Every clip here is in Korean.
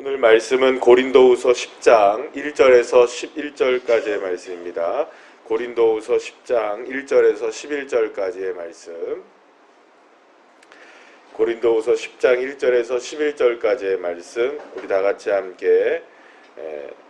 오늘 말씀은 고린도후서 10장 1절에서 11절까지의 말씀입니다. 고린도후서 10장 1절에서 11절까지의 말씀. 고린도후서 10장 1절에서 11절까지의 말씀 우리 다 같이 함께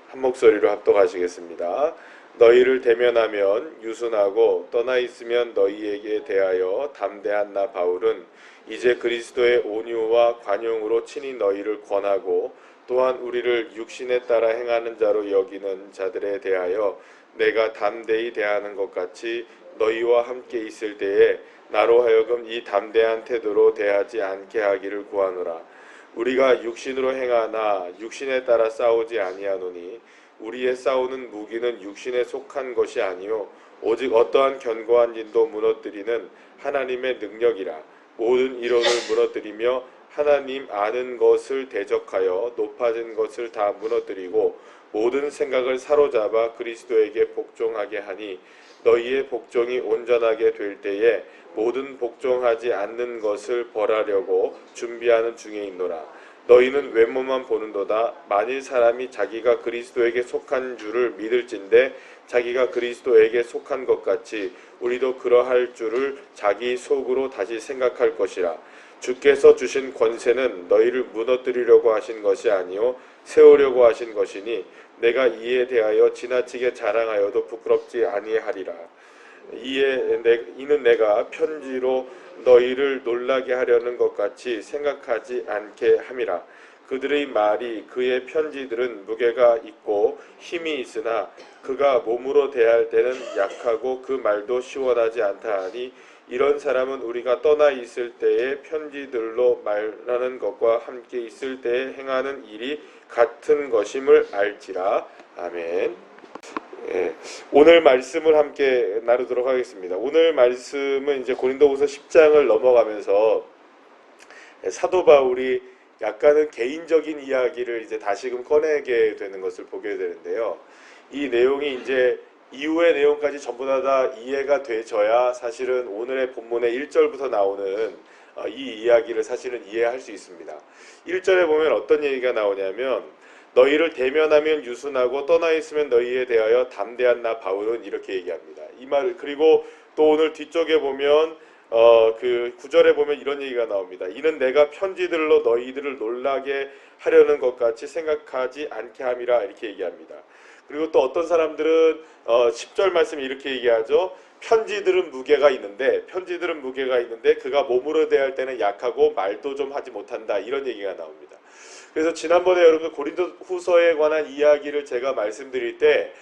한 목소리로 합독하시겠습니다. 너희를 대면하면 유순하고 떠나 있으면 너희에게 대하여 담대한 나 바울은 이제 그리스도의 온유와 관용으로 친히 너희를 권하고 또한 우리를 육신에 따라 행하는 자로 여기는 자들에 대하여 내가 담대히 대하는 것 같이 너희와 함께 있을 때에 나로 하여금 이 담대한 태도로 대하지 않게 하기를 구하노라. 우리가 육신으로 행하나 육신에 따라 싸우지 아니하노니 우리의 싸우는 무기는 육신에 속한 것이 아니요 오직 어떠한 견고한 진도 무너뜨리는 하나님의 능력이라. 모든 이론을 무너뜨리며 하나님 아는 것을 대적하여 높아진 것을 다 무너뜨리고 모든 생각을 사로잡아 그리스도에게 복종하게 하니 너희의 복종이 온전하게 될 때에 모든 복종하지 않는 것을 벌하려고 준비하는 중에 있노라. 너희는 외모만 보는도다. 만일 사람이 자기가 그리스도에게 속한 줄을 믿을진대 자기가 그리스도에게 속한 것 같이 우리도 그러할 줄을 자기 속으로 다시 생각할 것이라. 주께서 주신 권세는 너희를 무너뜨리려고 하신 것이 아니요 세우려고 하신 것이니 내가 이에 대하여 지나치게 자랑하여도 부끄럽지 아니하리라. 이는 내가 편지로 너희를 놀라게 하려는 것 같이 생각하지 않게 함이라. 그들의 말이 그의 편지들은 무게가 있고 힘이 있으나 그가 몸으로 대할 때는 약하고 그 말도 시원하지 않다 하니 이런 사람은 우리가 떠나 있을 때의 편지들로 말하는 것과 함께 있을 때에 행하는 일이 같은 것임을 알지라. 아멘. 오늘 말씀을 함께 나누도록 하겠습니다. 오늘 말씀은 이제 고린도후서 10장을 넘어가면서 사도 바울이 약간은 개인적인 이야기를 이제 다시금 꺼내게 되는 것을 보게 되는데요. 이 내용이 이제 이후의 내용까지 전부 다 이해가 되져야 사실은 오늘의 본문의 1절부터 나오는 이 이야기를 사실은 이해할 수 있습니다. 1절에 보면 어떤 얘기가 나오냐면 너희를 대면하면 유순하고 떠나 있으면 너희에 대하여 담대한 나 바울은 이렇게 얘기합니다. 이 말 그리고 또 오늘 뒤쪽에 보면 그 9절에 보면 이런 얘기가 나옵니다. 이는 내가 편지들로 너희들을 놀라게 하려는 것 같이 생각하지 않게 함이라 이렇게 얘기합니다. 그리고 또 어떤 사람들은 10절 말씀에 이렇게 얘기하죠. 편지들은 무게가 있는데 그가 몸으로 대할 때는 약하고 말도 좀 하지 못한다 이런 얘기가 나옵니다. 그래서 지난번에 여러분들 고린도후서에 관한 이야기를 제가 말씀드릴 때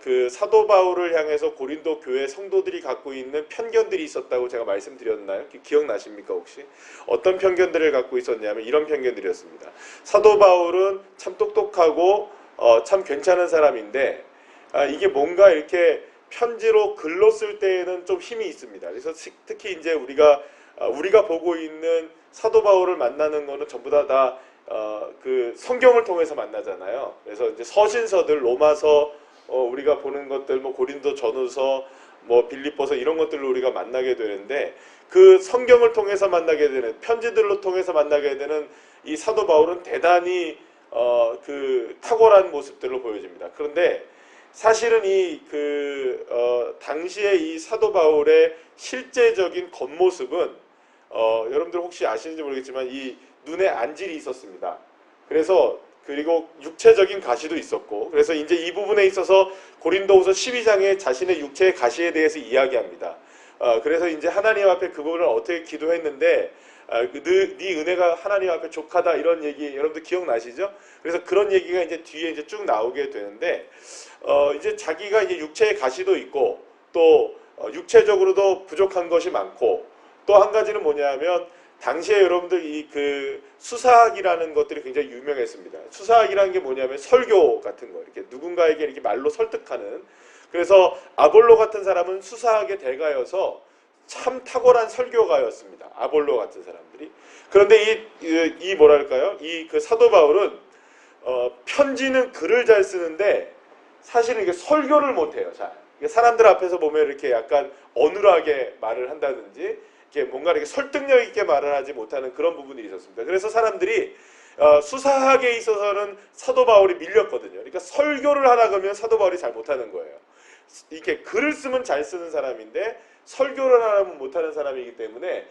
그 사도 바울을 향해서 고린도 교회 성도들이 갖고 있는 편견들이 있었다고 제가 말씀드렸나요? 기억나십니까 혹시? 어떤 편견들을 갖고 있었냐면 이런 편견들이었습니다. 사도 바울은 참 똑똑하고 참 괜찮은 사람인데 이게 뭔가 이렇게 편지로 글로 쓸 때에는 좀 힘이 있습니다. 그래서 특히 이제 우리가 보고 있는 사도 바울을 만나는 거는 전부 다 그 성경을 통해서 만나잖아요. 그래서 이제 서신서들 로마서 우리가 보는 것들 뭐 고린도 전후서 뭐 빌립보서 이런 것들로 우리가 만나게 되는데 그 성경을 통해서 만나게 되는 편지들로 통해서 만나게 되는 이 사도 바울은 대단히 그 탁월한 모습들로 보여집니다. 그런데 사실은 당시에 이 사도 바울의 실제적인 겉모습은 여러분들 혹시 아시는지 모르겠지만 이 눈에 안질이 있었습니다. 그리고 육체적인 가시도 있었고 그래서 이제 이 부분에 있어서 고린도후서 12장에 자신의 육체의 가시에 대해서 이야기합니다. 그래서 이제 하나님 앞에 그 부분을 어떻게 기도했는데 네 은혜가 하나님 앞에 족하다 이런 얘기 여러분들 기억나시죠? 그래서 그런 얘기가 이제 뒤에 이제 쭉 나오게 되는데 이제 자기가 이제 육체의 가시도 있고 또 육체적으로도 부족한 것이 많고 또 한 가지는 뭐냐면 당시에 여러분들 그 수사학이라는 것들이 굉장히 유명했습니다. 수사학이라는 게 뭐냐면 설교 같은 거 이렇게 누군가에게 이렇게 말로 설득하는. 그래서 아볼로 같은 사람은 수사학의 대가여서 참 탁월한 설교가였습니다. 아볼로 같은 사람들이. 그런데 이 뭐랄까요? 그 사도 바울은 편지는 글을 잘 쓰는데 사실은 이게 설교를 못해요. 잘. 사람들 앞에서 보면 이렇게 약간 어눌하게 말을 한다든지 이렇게 뭔가 이렇게 설득력 있게 말을 하지 못하는 그런 부분이 있었습니다. 그래서 사람들이 수사학에 있어서는 사도 바울이 밀렸거든요. 그러니까 설교를 하라 그러면 사도 바울이 잘 못하는 거예요. 이렇게 글을 쓰면 잘 쓰는 사람인데 설교를 하면 못하는 사람이기 때문에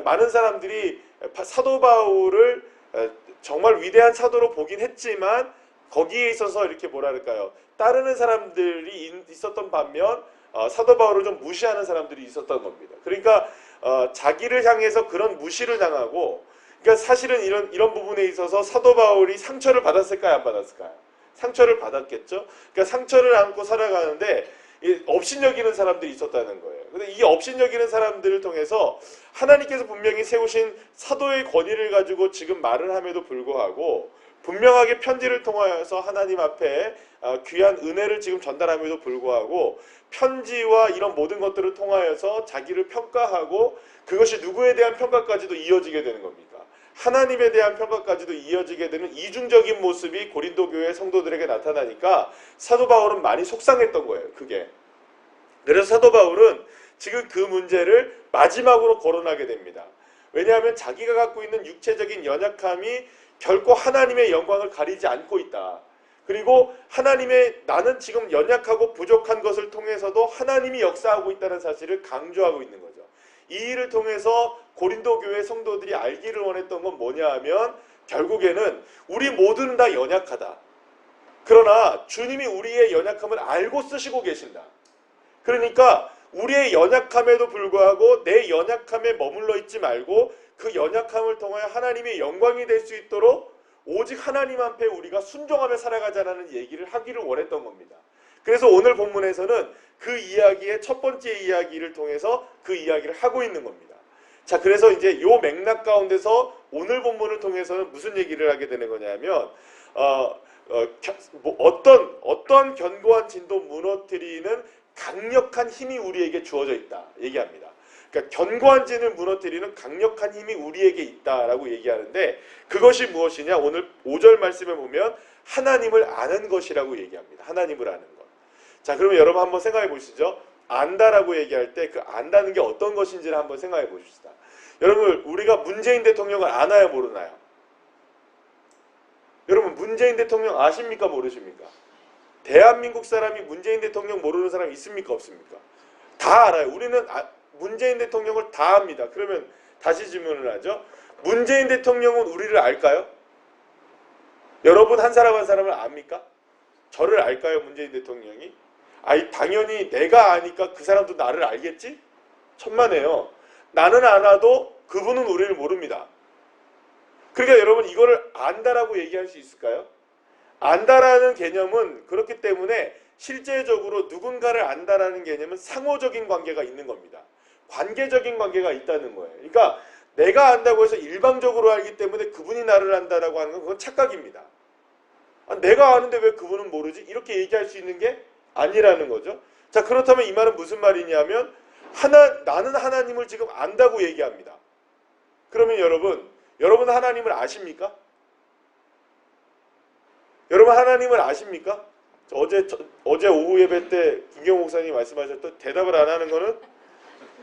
많은 사람들이 사도 바울을 정말 위대한 사도로 보긴 했지만 거기에 있어서 이렇게 뭐랄까요, 따르는 사람들이 있었던 반면 사도 바울을 좀 무시하는 사람들이 있었던 겁니다. 그러니까 자기를 향해서 그런 무시를 당하고, 그러니까 사실은 이런 부분에 있어서 사도 바울이 상처를 받았을까요, 안 받았을까요? 상처를 받았겠죠. 그러니까 상처를 안고 살아가는데 업신여기는 사람들이 있었다는 거예요. 근데 이 업신여기는 사람들을 통해서 하나님께서 분명히 세우신 사도의 권위를 가지고 지금 말을 함에도 불구하고 분명하게 편지를 통하여서 하나님 앞에 귀한 은혜를 지금 전달함에도 불구하고 편지와 이런 모든 것들을 통하여서 자기를 평가하고, 그것이 누구에 대한 평가까지도 이어지게 되는 겁니까? 하나님에 대한 평가까지도 이어지게 되는 이중적인 모습이 고린도 교회 성도들에게 나타나니까 사도 바울은 많이 속상했던 거예요. 그게. 그래서 사도 바울은 지금 그 문제를 마지막으로 거론하게 됩니다. 왜냐하면 자기가 갖고 있는 육체적인 연약함이 결코 하나님의 영광을 가리지 않고 있다. 그리고 나는 지금 연약하고 부족한 것을 통해서도 하나님이 역사하고 있다는 사실을 강조하고 있는 거죠. 이 일을 통해서 고린도 교회 성도들이 알기를 원했던 건 뭐냐 하면 결국에는 우리 모두는 다 연약하다. 그러나 주님이 우리의 연약함을 알고 쓰시고 계신다. 그러니까 우리의 연약함에도 불구하고 내 연약함에 머물러 있지 말고 그 연약함을 통하여 하나님의 영광이 될 수 있도록 오직 하나님 앞에 우리가 순종하며 살아가자라는 얘기를 하기를 원했던 겁니다. 그래서 오늘 본문에서는 그 이야기의 첫 번째 이야기를 통해서 그 이야기를 하고 있는 겁니다. 자, 그래서 이제 요 맥락 가운데서 오늘 본문을 통해서는 무슨 얘기를 하게 되는 거냐면 어떤 견고한 진도 무너뜨리는 강력한 힘이 우리에게 주어져 있다 얘기합니다. 그러니까 견고한 진을 무너뜨리는 강력한 힘이 우리에게 있다라고 얘기하는데, 그것이 무엇이냐? 오늘 5절 말씀에 보면 하나님을 아는 것이라고 얘기합니다. 하나님을 아는 것. 자, 그러면 여러분 한번 생각해 보시죠. 안다라고 얘기할 때 그 안다는 게 어떤 것인지를 한번 생각해 보십시다. 여러분, 우리가 문재인 대통령을 아나요, 모르나요? 여러분, 문재인 대통령 아십니까, 모르십니까? 대한민국 사람이 문재인 대통령 모르는 사람 있습니까, 없습니까? 다 알아요. 우리는 문재인 대통령을 다 압니다. 그러면 다시 질문을 하죠. 문재인 대통령은 우리를 알까요? 여러분 한 사람 한 사람을 압니까? 저를 알까요, 문재인 대통령이? 당연히 내가 아니까 그 사람도 나를 알겠지? 천만에요. 나는 알아도 그분은 우리를 모릅니다. 그러니까 여러분, 이거를 안다라고 얘기할 수 있을까요? 안다라는 개념은 그렇기 때문에 실제적으로 누군가를 안다라는 개념은 상호적인 관계가 있는 겁니다. 관계적인 관계가 있다는 거예요. 그러니까 내가 안다고 해서 일방적으로 알기 때문에 그분이 나를 안다라고 하는 건 그건 착각입니다. 내가 아는데 왜 그분은 모르지? 이렇게 얘기할 수 있는 게 아니라는 거죠. 자, 그렇다면 이 말은 무슨 말이냐면 나는 하나님을 지금 안다고 얘기합니다. 그러면 여러분 하나님을 아십니까? 여러분 하나님을 아십니까? 어제 오후 예배 때 김경호 목사님이 말씀하셨던 대답을 안 하는 거는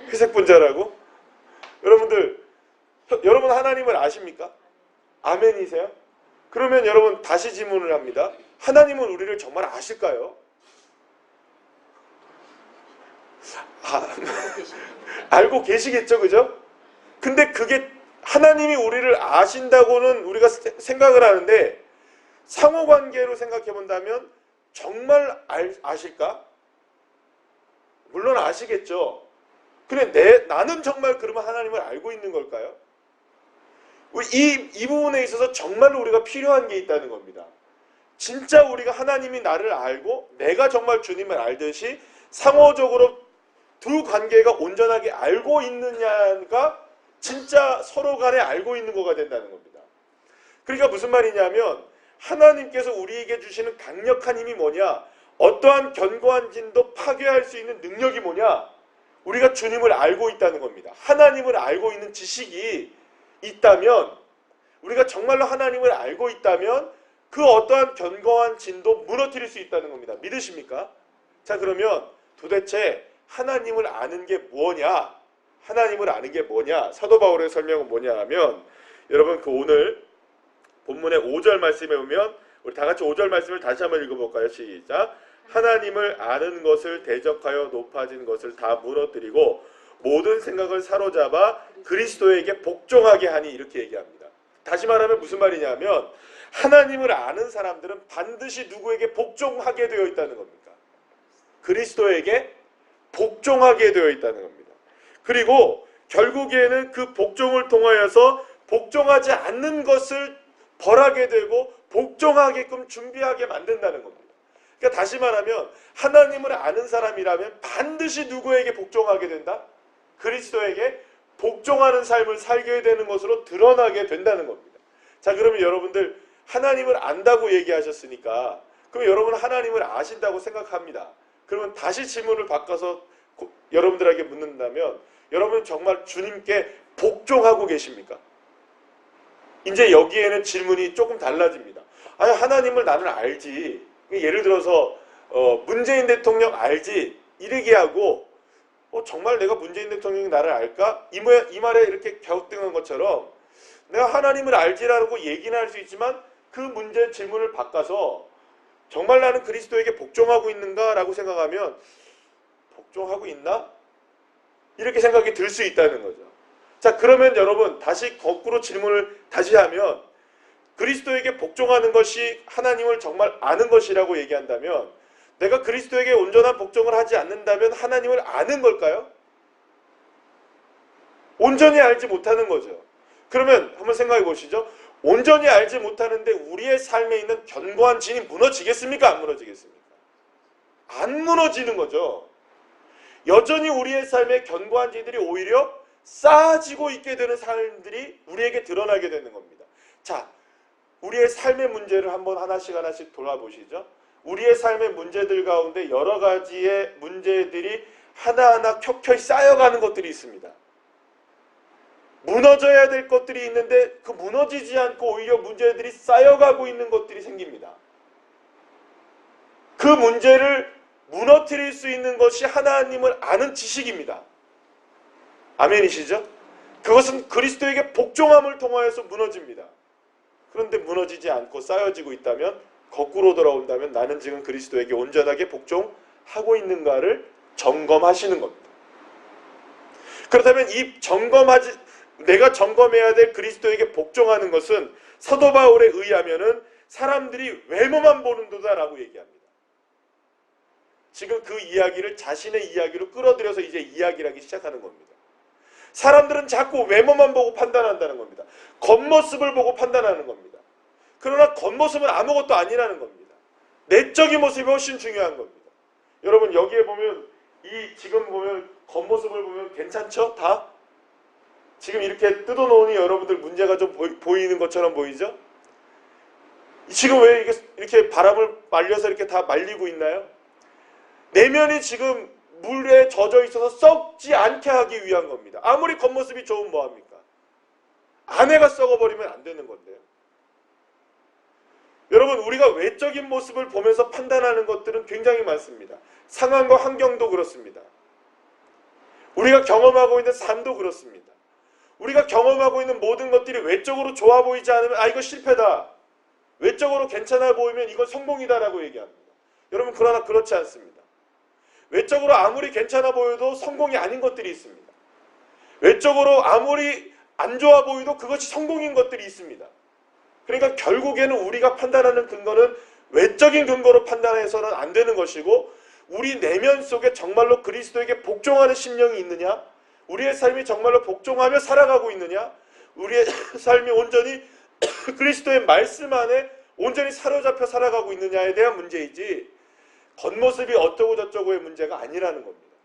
회색 분자라고? 여러분 하나님을 아십니까? 아멘이세요? 그러면 여러분 다시 질문을 합니다. 하나님은 우리를 정말 아실까요? 알고 계시겠죠, 그죠? 근데 그게 하나님이 우리를 아신다고는 우리가 생각을 하는데, 상호관계로 생각해 본다면 정말 아실까? 물론 아시겠죠. 근데 나는 정말 그러면 하나님을 알고 있는 걸까요? 이 부분에 있어서 정말로 우리가 필요한 게 있다는 겁니다. 진짜 우리가 하나님이 나를 알고 내가 정말 주님을 알듯이 상호적으로 두 관계가 온전하게 알고 있느냐가 진짜 서로 간에 알고 있는 거가 된다는 겁니다. 그러니까 무슨 말이냐면 하나님께서 우리에게 주시는 강력한 힘이 뭐냐? 어떠한 견고한 진도 파괴할 수 있는 능력이 뭐냐? 우리가 주님을 알고 있다는 겁니다. 하나님을 알고 있는 지식이 있다면, 우리가 정말로 하나님을 알고 있다면 그 어떠한 견고한 진도 무너뜨릴 수 있다는 겁니다. 믿으십니까? 자, 그러면 도대체 하나님을 아는 게 뭐냐? 하나님을 아는 게 뭐냐? 사도 바울의 설명은 뭐냐 하면, 여러분 오늘 본문의 5절 말씀에 보면 우리 다 같이 5절 말씀을 다시 한번 읽어볼까요? 시작. 하나님을 아는 것을 대적하여 높아진 것을 다 무너뜨리고 모든 생각을 사로잡아 그리스도에게 복종하게 하니, 이렇게 얘기합니다. 다시 말하면 무슨 말이냐면 하나님을 아는 사람들은 반드시 누구에게 복종하게 되어 있다는 겁니다. 그리스도에게 복종하게 되어 있다는 겁니다. 그리고 결국에는 그 복종을 통하여서 복종하지 않는 것을 벌하게 되고 복종하게끔 준비하게 만든다는 겁니다. 그러니까 다시 말하면 하나님을 아는 사람이라면 반드시 누구에게 복종하게 된다? 그리스도에게 복종하는 삶을 살게 되는 것으로 드러나게 된다는 겁니다. 자, 그러면 여러분들 하나님을 안다고 얘기하셨으니까 그럼 여러분 하나님을 아신다고 생각합니다. 그러면 다시 질문을 바꿔서 여러분들에게 묻는다면 여러분 정말 주님께 복종하고 계십니까? 이제 여기에는 질문이 조금 달라집니다. 아니, 하나님을 나는 알지. 예를 들어서 문재인 대통령 알지. 이렇게 하고 정말 내가 문재인 대통령이 나를 알까? 이 말에 이렇게 갸우뚱한 것처럼 내가 하나님을 알지라고 얘기는 할 수 있지만 그 문제 질문을 바꿔서 정말 나는 그리스도에게 복종하고 있는가? 라고 생각하면 복종하고 있나? 이렇게 생각이 들 수 있다는 거죠. 자, 그러면 여러분 다시 거꾸로 질문을 다시 하면 그리스도에게 복종하는 것이 하나님을 정말 아는 것이라고 얘기한다면 내가 그리스도에게 온전한 복종을 하지 않는다면 하나님을 아는 걸까요? 온전히 알지 못하는 거죠. 그러면 한번 생각해 보시죠. 온전히 알지 못하는데 우리의 삶에 있는 견고한 진이 무너지겠습니까? 안 무너지겠습니까? 안 무너지는 거죠. 여전히 우리의 삶에 견고한 진들이 오히려 쌓아지고 있게 되는 삶들이 우리에게 드러나게 되는 겁니다. 자, 우리의 삶의 문제를 한번 하나씩 돌아보시죠. 우리의 삶의 문제들 가운데 여러 가지의 문제들이 하나하나 켜켜이 쌓여가는 것들이 있습니다. 무너져야 될 것들이 있는데 그 무너지지 않고 오히려 문제들이 쌓여가고 있는 것들이 생깁니다. 그 문제를 무너뜨릴 수 있는 것이 하나님을 아는 지식입니다. 아멘이시죠? 그것은 그리스도에게 복종함을 통하여서 무너집니다. 그런데 무너지지 않고 쌓여지고 있다면, 거꾸로 돌아온다면 나는 지금 그리스도에게 온전하게 복종하고 있는가를 점검하시는 겁니다. 그렇다면 내가 점검해야 될 그리스도에게 복종하는 것은 사도 바울에 의하면은 사람들이 외모만 보는도다라고 얘기합니다. 지금 그 이야기를 자신의 이야기로 끌어들여서 이제 이야기를 하기 시작하는 겁니다. 사람들은 자꾸 외모만 보고 판단한다는 겁니다. 겉모습을 보고 판단하는 겁니다. 그러나 겉모습은 아무것도 아니라는 겁니다. 내적인 모습이 훨씬 중요한 겁니다. 여러분 여기에 보면 지금 보면 겉모습을 보면 괜찮죠? 다? 지금 이렇게 뜯어놓으니 여러분들 문제가 좀 보이는 것처럼 보이죠? 지금 왜 이렇게 바람을 말려서 이렇게 다 말리고 있나요? 내면이 지금 물에 젖어 있어서 썩지 않게 하기 위한 겁니다. 아무리 겉모습이 좋으면 뭐합니까? 안에가 썩어버리면 안 되는 건데요. 여러분 우리가 외적인 모습을 보면서 판단하는 것들은 굉장히 많습니다. 상황과 환경도 그렇습니다. 우리가 경험하고 있는 삶도 그렇습니다. 우리가 경험하고 있는 모든 것들이 외적으로 좋아 보이지 않으면 이거 실패다. 외적으로 괜찮아 보이면 이건 성공이다라고 얘기합니다. 여러분 그러나 그렇지 않습니다. 외적으로 아무리 괜찮아 보여도 성공이 아닌 것들이 있습니다. 외적으로 아무리 안 좋아 보여도 그것이 성공인 것들이 있습니다. 그러니까 결국에는 우리가 판단하는 근거는 외적인 근거로 판단해서는 안 되는 것이고 우리 내면 속에 정말로 그리스도에게 복종하는 심령이 있느냐? 우리의 삶이 정말로 복종하며 살아가고 있느냐? 우리의 삶이 온전히 그리스도의 말씀 안에 온전히 사로잡혀 살아가고 있느냐에 대한 문제이지 겉모습이 어쩌고 저쩌고의 문제가 아니라는 겁니다.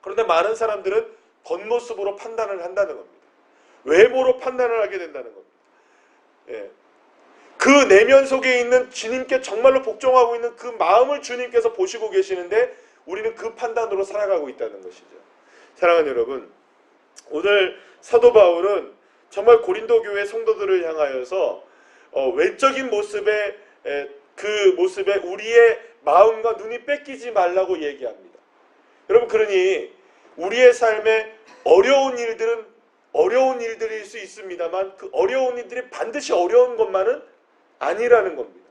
그런데 많은 사람들은 겉모습으로 판단을 한다는 겁니다. 외모로 판단을 하게 된다는 겁니다. 예. 그 내면 속에 있는 주님께 정말로 복종하고 있는 그 마음을 주님께서 보시고 계시는데 우리는 그 판단으로 살아가고 있다는 것이죠. 사랑하는 여러분, 오늘 사도 바울은 정말 고린도 교회 성도들을 향하여서 외적인 모습에 그 모습에 우리의 마음과 눈이 뺏기지 말라고 얘기합니다. 여러분 그러니 우리의 삶에 어려운 일들은 어려운 일들일 수 있습니다만 그 어려운 일들이 반드시 어려운 것만은 아니라는 겁니다.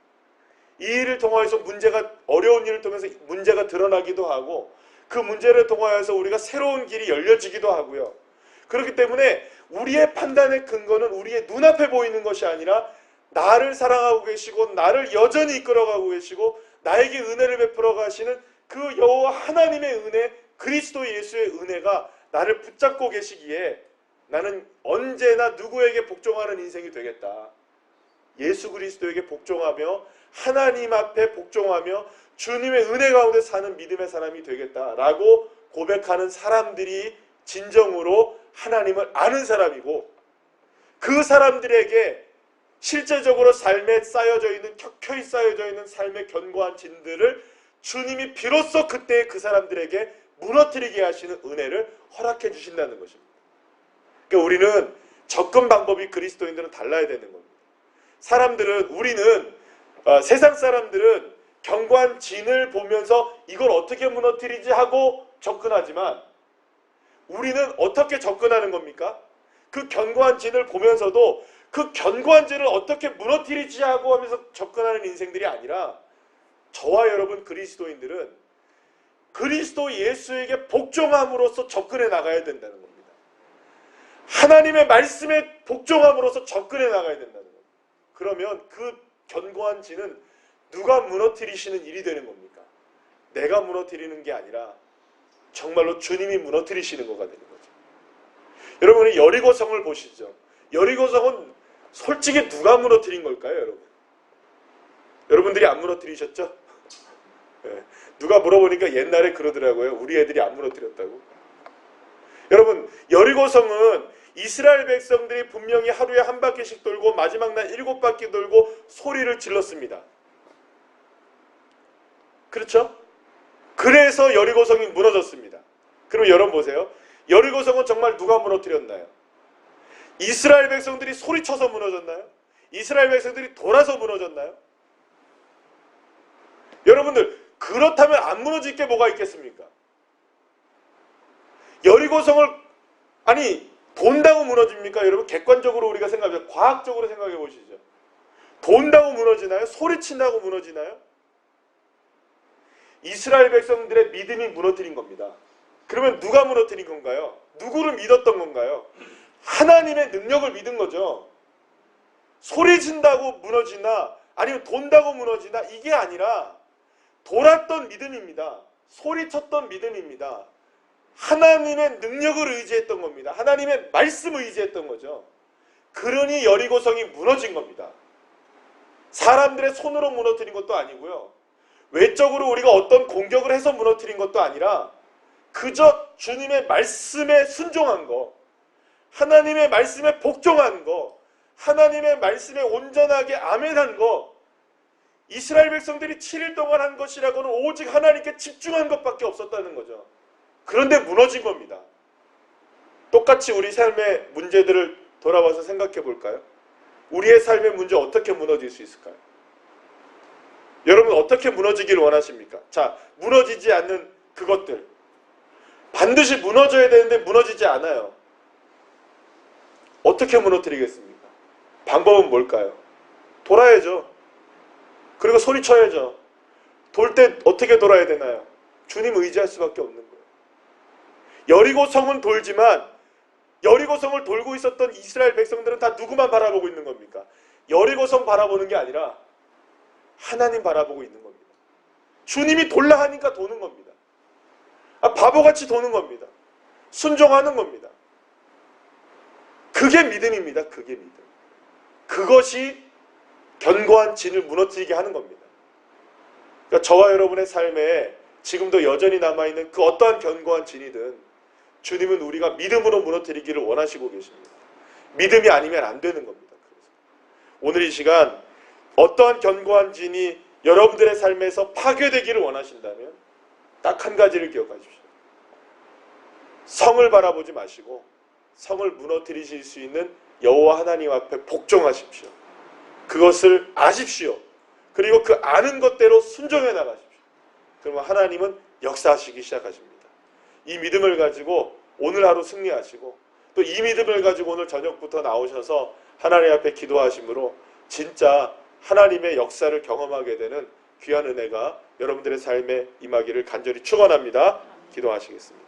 이 일을 통하여서 어려운 일을 통해서 문제가 드러나기도 하고 그 문제를 통하여서 우리가 새로운 길이 열려지기도 하고요. 그렇기 때문에 우리의 판단의 근거는 우리의 눈앞에 보이는 것이 아니라 나를 사랑하고 계시고 나를 여전히 이끌어가고 계시고 나에게 은혜를 베풀어 가시는 그 여호와 하나님의 은혜, 그리스도 예수의 은혜가 나를 붙잡고 계시기에 나는 언제나 누구에게 복종하는 인생이 되겠다. 예수 그리스도에게 복종하며 하나님 앞에 복종하며 주님의 은혜 가운데 사는 믿음의 사람이 되겠다라고 고백하는 사람들이 진정으로 하나님을 아는 사람이고, 그 사람들에게 실제적으로 삶에 쌓여져 있는, 켜켜이 쌓여져 있는 삶의 견고한 진들을 주님이 비로소 그때 그 사람들에게 무너뜨리게 하시는 은혜를 허락해 주신다는 것입니다. 그러니까 우리는 접근 방법이 그리스도인들은 달라야 되는 겁니다. 우리는 세상 사람들은 견고한 진을 보면서 이걸 어떻게 무너뜨리지 하고 접근하지만, 우리는 어떻게 접근하는 겁니까? 그 견고한 진을 보면서도 그 견고한 진을 어떻게 무너뜨리지 하고 하면서 접근하는 인생들이 아니라, 저와 여러분 그리스도인들은 그리스도 예수에게 복종함으로써 접근해 나가야 된다는 겁니다. 하나님의 말씀에 복종함으로써 접근해 나가야 된다는 겁니다. 그러면 그 견고한 진은 누가 무너뜨리시는 일이 되는 겁니까? 내가 무너뜨리는 게 아니라 정말로 주님이 무너뜨리시는 거가 되는 거죠. 여러분이 여리고성을 보시죠. 여리고성은 솔직히 누가 무너뜨린 걸까요, 여러분? 여러분들이 안 무너뜨리셨죠? 네. 누가 물어보니까 옛날에 그러더라고요. 우리 애들이 안 무너뜨렸다고. 여러분, 여리고성은 이스라엘 백성들이 분명히 하루에 한 바퀴씩 돌고 마지막 날 7바퀴 돌고 소리를 질렀습니다. 그렇죠? 그래서 여리고성이 무너졌습니다. 그럼 여러분 보세요. 여리고성은 정말 누가 무너뜨렸나요? 이스라엘 백성들이 소리쳐서 무너졌나요? 이스라엘 백성들이 돌아서 무너졌나요? 여러분들, 그렇다면 안 무너질 게 뭐가 있겠습니까? 여리고성을 돈다고 무너집니까? 여러분, 객관적으로 우리가 생각해, 과학적으로 생각해 보시죠. 돈다고 무너지나요? 소리친다고 무너지나요? 이스라엘 백성들의 믿음이 무너뜨린 겁니다. 그러면 누가 무너뜨린 건가요? 누구를 믿었던 건가요? 하나님의 능력을 믿은 거죠. 소리친다고 무너지나 아니면 돈다고 무너지나 이게 아니라 돌았던 믿음입니다. 소리쳤던 믿음입니다. 하나님의 능력을 의지했던 겁니다. 하나님의 말씀을 의지했던 거죠. 그러니 여리고성이 무너진 겁니다. 사람들의 손으로 무너뜨린 것도 아니고요. 외적으로 우리가 어떤 공격을 해서 무너뜨린 것도 아니라 그저 주님의 말씀에 순종한 거, 하나님의 말씀에 복종한 거, 하나님의 말씀에 온전하게 아멘한 거, 이스라엘 백성들이 7일 동안 한 것이라고는 오직 하나님께 집중한 것밖에 없었다는 거죠. 그런데 무너진 겁니다. 똑같이 우리 삶의 문제들을 돌아봐서 생각해 볼까요? 우리의 삶의 문제 어떻게 무너질 수 있을까요? 여러분, 어떻게 무너지기를 원하십니까? 자, 무너지지 않는 그것들. 반드시 무너져야 되는데 무너지지 않아요. 어떻게 무너뜨리겠습니까? 방법은 뭘까요? 돌아야죠. 그리고 소리쳐야죠. 돌 때 어떻게 돌아야 되나요? 주님 의지할 수밖에 없는 거예요. 여리고성은 돌지만 여리고성을 돌고 있었던 이스라엘 백성들은 다 누구만 바라보고 있는 겁니까? 여리고성 바라보는 게 아니라 하나님 바라보고 있는 겁니다. 주님이 돌라 하니까 도는 겁니다. 바보같이 도는 겁니다. 순종하는 겁니다. 그게 믿음입니다. 그게 믿음. 그것이 견고한 진을 무너뜨리게 하는 겁니다. 그러니까 저와 여러분의 삶에 지금도 여전히 남아있는 그 어떠한 견고한 진이든 주님은 우리가 믿음으로 무너뜨리기를 원하시고 계십니다. 믿음이 아니면 안 되는 겁니다. 그래서 오늘 이 시간 어떠한 견고한 진이 여러분들의 삶에서 파괴되기를 원하신다면 딱 한 가지를 기억하십시오. 성을 바라보지 마시고 성을 무너뜨리실 수 있는 여호와 하나님 앞에 복종하십시오. 그것을 아십시오. 그리고 그 아는 것대로 순종해 나가십시오. 그러면 하나님은 역사하시기 시작하십니다. 이 믿음을 가지고 오늘 하루 승리하시고 또 이 믿음을 가지고 오늘 저녁부터 나오셔서 하나님 앞에 기도하심으로 진짜 하나님의 역사를 경험하게 되는 귀한 은혜가 여러분들의 삶에 임하기를 간절히 축원합니다. 기도하시겠습니다.